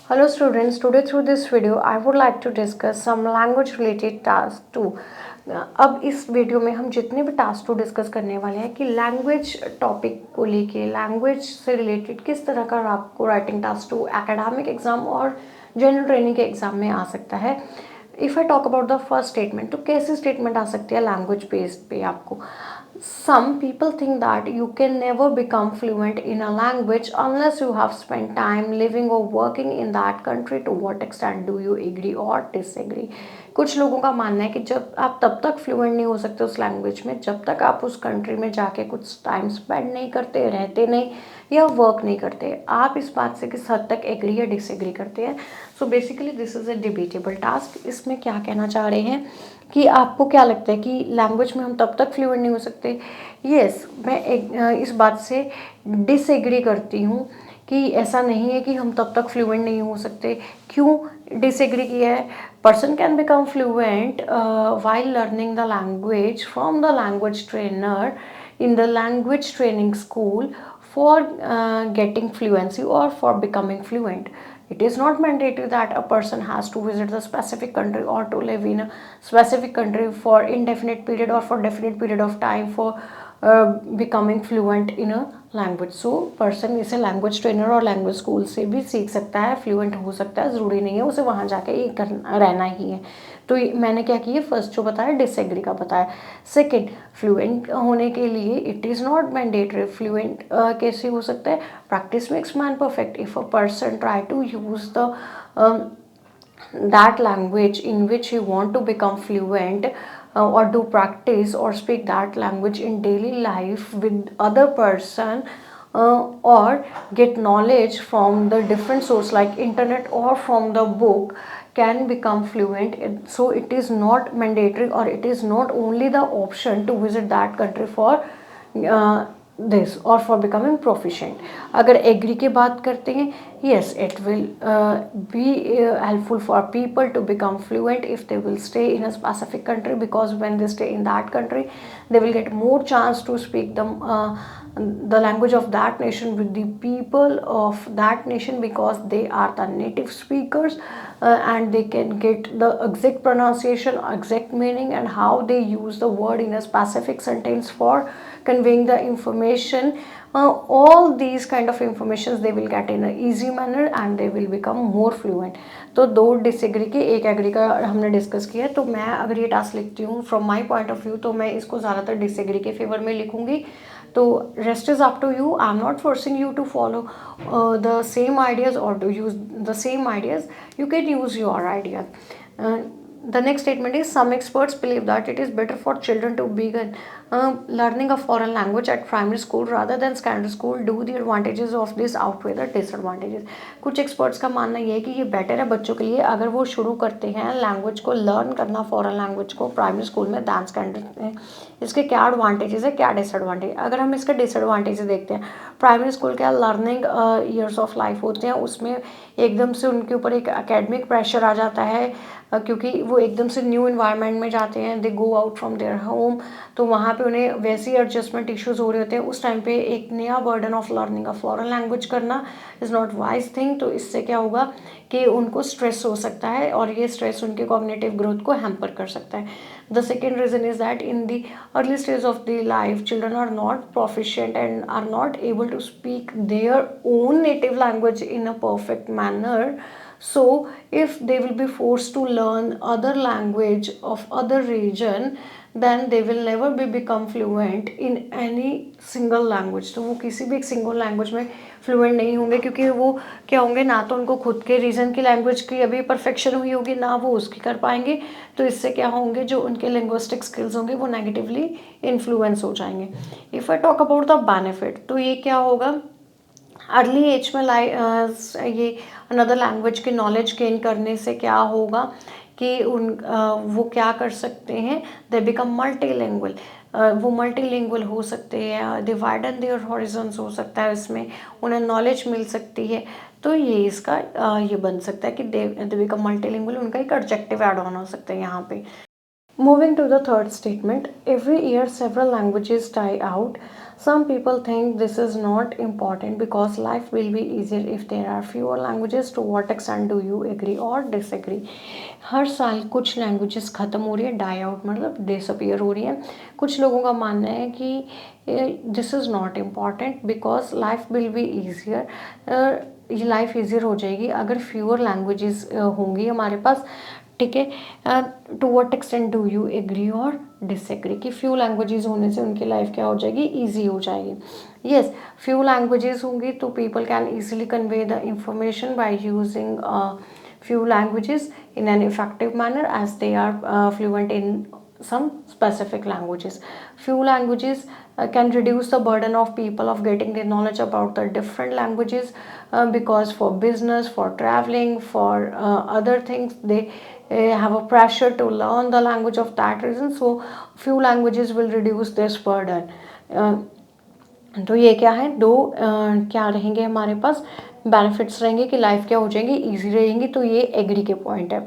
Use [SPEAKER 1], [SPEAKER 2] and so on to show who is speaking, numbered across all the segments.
[SPEAKER 1] Hello students, today through this video I would like to discuss some language related tasks too. अब इस video में हम जितने भी टास्क टू डिस्कस करने वाले हैं कि लैंग्वेज टॉपिक को लेके लैंग्वेज से रिलेटेड किस तरह का आपको writing task two academic exam और जनरल ट्रेनिंग के एग्जाम में आ सकता है. If I talk about the first statement, तो कैसी स्टेटमेंट आ सकती है लैंग्वेज बेस्ड पे आपको. Some people think that you can never become fluent in a language unless you have spent time living or working in that country. To what extent do you agree or disagree? कुछ लोगों का मानना है कि जब आप तब तक फ्लुएंट नहीं हो सकते उस लैंग्वेज में जब तक आप उस कंट्री में जाके कुछ टाइम स्पेंड नहीं करते, रहते नहीं या वर्क नहीं करते. आप इस बात से किस हद तक एग्री या डिसएग्री करते हैं. So basically this is a debatable task. इसमें क्या कहना चाह रहे हैं कि आपको क्या लगता है कि लैंग्वेज में हम तब तक फ्लुएंट नहीं हो सकते. यस, मैं इस बात से डिसएग्री करती हूँ कि ऐसा नहीं है कि हम तब तक फ्लुएंट नहीं हो सकते. क्यों डिसएग्री किया है. Person can become fluent while learning the language from the language trainer in the language training school for getting fluency or for becoming fluent. It is not mandatory that a person has to visit the specific country or to live in a specific country for indefinite period or for definite period of time for becoming fluent in a language. So person इसे language trainer और language school से भी सीख सकता है, fluent हो सकता है. ज़रूरी नहीं है उसे वहाँ जाके ये करना रहना ही है. तो मैंने क्या किया, फर्स्ट जो बताया डिसएग्री का बताया. सेकंड, फ्लुएंट होने के लिए it is not mandatory. Fluent कैसे हो सकता है. Practice makes man perfect. If a person try to use the that language in which you want to become fluent or do practice or speak that language in daily life with other person or get knowledge from the different source like internet or from the book can become fluent. So it is not mandatory or it is not only the option to visit that country for this और for becoming proficient. अगर agree की बात करते हैं, yes it will be helpful for people to become fluent if they will stay in a specific country, because when they stay in that country they will get more chance to speak the language of that nation with the people of that nation, because they are the native speakers and they can get the exact pronunciation, exact meaning and how they use the word in a specific sentence for conveying the information. All these kind of informations they will get in a easy manner and they will become more fluent. तो दो disagree के एक agree का हमने discuss किया. तो मैं अगर ये टास्क लिखती हूँ from my point of view तो मैं इसको ज़्यादातर डिसएग्री के फेवर में लिखूंगी. तो rest is up to you. I am not forcing you to follow the same ideas और to use the same ideas. You can use your ideas. The next statement is, some experts believe that it is better for children to begin learning a foreign language at primary school rather than secondary school. Do the advantages of this outweigh the disadvantages? कुछ experts का मानना ये है कि ये better है बच्चों के लिए अगर वो शुरू करते हैं लैंग्वेज को लर्न करना, फॉरेन लैंग्वेज को प्राइमरी स्कूल में दैन सेकेंडरी में. इसके क्या एडवांटेजेस है, क्या डिसएडवांटेज. अगर हम इसके डिसएडवांटेजेस देखते हैं, प्राइमरी स्कूल क्या लर्निंग ईयर्स ऑफ लाइफ होते हैं, उसमें एकदम से उनके ऊपर एक एकेडमिक प्रेशर आ जाता है क्योंकि वो एकदम से न्यू इन्वायरमेंट में जाते हैं. They go out from their home, तो वहाँ पे उन्हें वैसे ही एडजस्टमेंट इश्यूज हो रहे होते हैं. उस टाइम पे एक नया burden of learning a foreign language करना इज़ नॉट वाइज थिंग. तो इससे क्या होगा कि उनको स्ट्रेस हो सकता है और ये स्ट्रेस उनके कॉग्निटिव ग्रोथ को हैम्पर कर सकता है. The second reason is that in the early stage of the life children are not proficient and are not able to speak their own native language in a perfect manner. So if they will be forced to learn other language of other region, then they will never become fluent in any single language. तो वो किसी भी एक single language में fluent नहीं होंगे क्योंकि वो क्या होंगे, ना तो उनको खुद के रीजन की लैंग्वेज की अभी परफेक्शन हुई होगी ना वो उसकी कर पाएंगे. तो इससे क्या होंगे, जो उनके लिंग्विस्टिक स्किल्स होंगे वो नेगेटिवली इन्फ्लुएंस हो जाएंगे. If I talk about the benefit, तो ये क्या होगा, अर्ली एज में ये अनदर लैंग्वेज की नॉलेज गेन करने से क्या होगा कि वो क्या कर सकते हैं, दे बिकम मल्टीलिंगुअल. वो मल्टीलिंगुअल हो सकते हैं, दे वाइडन देयर हॉरिजन्स हो सकता है, इसमें उन्हें नॉलेज मिल सकती है. तो ये इसका ये बन सकता है कि दे बिकम मल्टीलिंगुअल. उनका एक एडजेक्टिव ऐड ऑन हो सकता है यहाँ पे. Moving to the third statement, every year several languages die out. Some people think this is not important because life will be easier if there are fewer languages. To what extent do you agree or disagree? हर साल कुछ languages ख़त्म हो रही है, die out मतलब disappear हो रही है. कुछ लोगों का मानना है कि this is not important because life will be easier. ये लाइफ ईजियर हो जाएगी अगर फ्यूअर लैंग्वेजेस होंगी हमारे पास. ठीक है. To what extent do you agree और डिसएग्री कि फ्यू लैंग्वेजेस होने से उनकी लाइफ क्या हो जाएगी, ईजी हो जाएगी. येस, फ्यू लैंग्वेजेस होंगी तो people can easily convey the information by using few languages in an effective manner as they are fluent in some specific languages. Few languages can reduce the burden of people of getting the knowledge about the different languages because for business, for traveling, for other things, they have a pressure to learn the language of that reason. So few languages will reduce this burden. तो ये क्या है, दो क्या रहेंगे हमारे पास benefits रहेंगे कि लाइफ क्या हो जाएगी, ईजी रहेंगी. तो ये एग्री के पॉइंट है.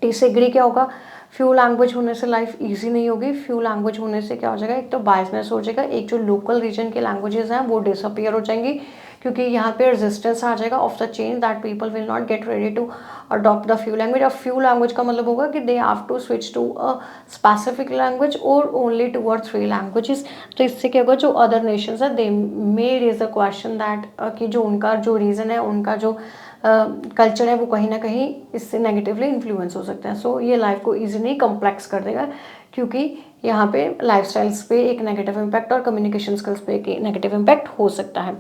[SPEAKER 1] डिसएग्री क्या होगा, फ्यू लैंग्वेज होने से लाइफ इजी नहीं होगी. फ्यू लैंग्वेज होने से क्या हो जाएगा, एक तो बायसनेस हो जाएगा, एक जो लोकल रीजन के लैंग्वेजेस हैं वो डिसअपियर हो जाएंगी क्योंकि यहाँ पे रेजिस्टेंस आ जाएगा of the change that people will not get ready to adopt the few language. और फ्यू लैंग्वेज का मतलब होगा कि they have to switch to a specific language और ओनली टू और 3 लैंग्वेजेस. तो इससे क्या होगा, जो अदर नेशंस है दे मे रेज अ क्वेश्चन दैट कि जो उनका जो रीज़न है, उनका जो कल्चर है वो कहीं ना कहीं इससे नेगेटिवली इन्फ्लुएंस हो सकता है. सो ये लाइफ को ईजी नहीं कम्प्लेक्स कर देगा क्योंकि यहाँ पे लाइफस्टाइल्स पे एक नेगेटिव इम्पैक्ट और कम्युनिकेशन स्किल्स पे एक नेगेटिव इम्पैक्ट हो सकता है.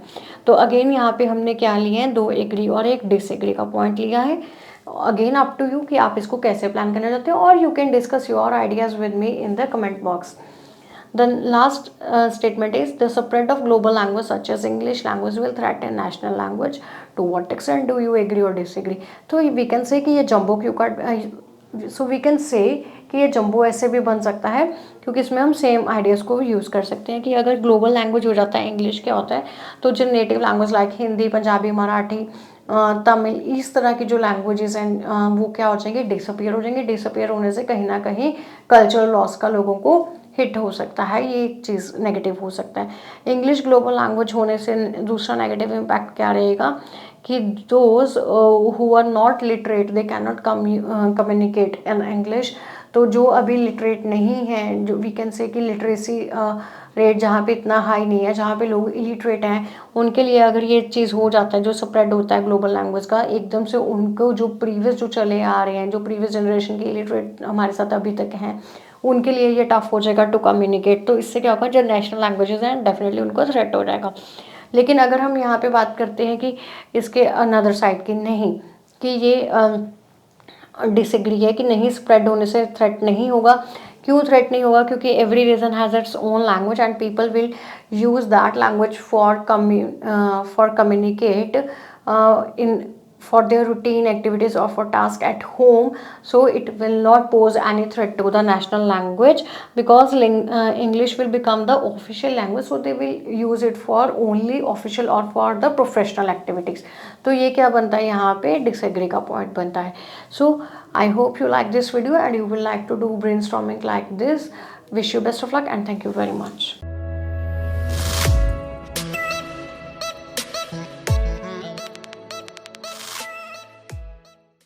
[SPEAKER 1] तो अगेन यहाँ पे हमने क्या लिए हैं, 2 एग्री और 1 डिसएग्री का पॉइंट लिया है. अगेन अप टू यू कि आप इसको कैसे प्लान करना चाहते हो और you can discuss your ideas with me in the comment box. The last statement is the spread of global language such as English language will threaten national language. To what extent do you agree or disagree? तो we can say कि ये jumbo Q card, so we can say कि ये jumbo ऐसे भी बन सकता है क्योंकि इसमें हम सेम आइडियाज़ को यूज़ कर सकते हैं कि अगर ग्लोबल लैंग्वेज हो जाता है इंग्लिश, क्या होता है तो जो native language like Hindi, Punjabi, Marathi, Tamil, इस तरह की जो लैंग्वेजेस हैं वो क्या हो जाएंगे, डिसअपियर हो जाएंगे. डिसअपियर होने से कहीं ना कहीं कल्चरल लॉस का लोगों को हिट हो सकता है, ये एक चीज़ नेगेटिव हो सकता है. इंग्लिश ग्लोबल लैंग्वेज होने से दूसरा नेगेटिव इम्पैक्ट क्या रहेगा कि those who are not literate they can not communicate in English. तो जो अभी लिटरेट नहीं है, जो वी कैन से कि लिटरेसी रेट जहाँ पे इतना हाई नहीं है, जहाँ पे लोग इलिटरेट हैं, उनके लिए अगर ये चीज़ हो जाता है, जो स्प्रेड होता है ग्लोबल लैंग्वेज का, एकदम से उनको जो प्रीवियस जो चले आ रहे हैं, जो प्रीवियस जनरेशन के इलिटरेट हमारे साथ अभी तक हैं, उनके लिए ये टफ हो जाएगा टू कम्युनिकेट. तो इससे क्या होगा, जो नेशनल लैंग्वेजेस हैं डेफिनेटली उनको थ्रेट हो जाएगा. लेकिन अगर हम यहाँ पे बात करते हैं कि इसके अनदर साइड की, नहीं कि ये डिसएग्री है कि नहीं, स्प्रेड होने से थ्रेट नहीं होगा. क्यों थ्रेट नहीं होगा, क्योंकि every region has its own language and people will use that language for communicate in for their routine activities or for task at home. So it will not pose any threat to the national language because English will become the official language, so they will use it for only official or for the professional activities. तो ये क्या बनता है, यहाँ पे disagree का point बनता है. So I hope you like this video and you will like to do brainstorming like this. Wish you best of luck and thank you very much.